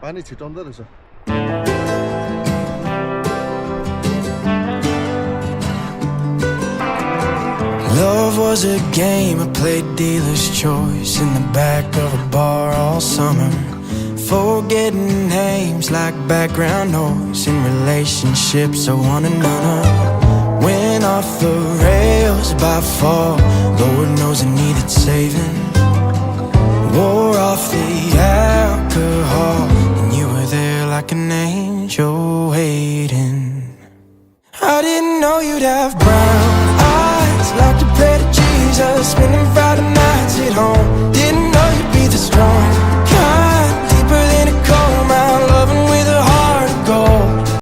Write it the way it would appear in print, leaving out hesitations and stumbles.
पानी छिटाउँदो रहेछ। Love was a game I played dealer's choice in the back of a bar all summer, forgetting names like background noise in relationships I wanted none of. Went off the rails by fall, Lord knows I needed saving. Wore off the alcohol, and you were there like an angel waiting. I didn't know you'd have brown eyes, like to pray to Jesus, spending Friday nights at home. Didn't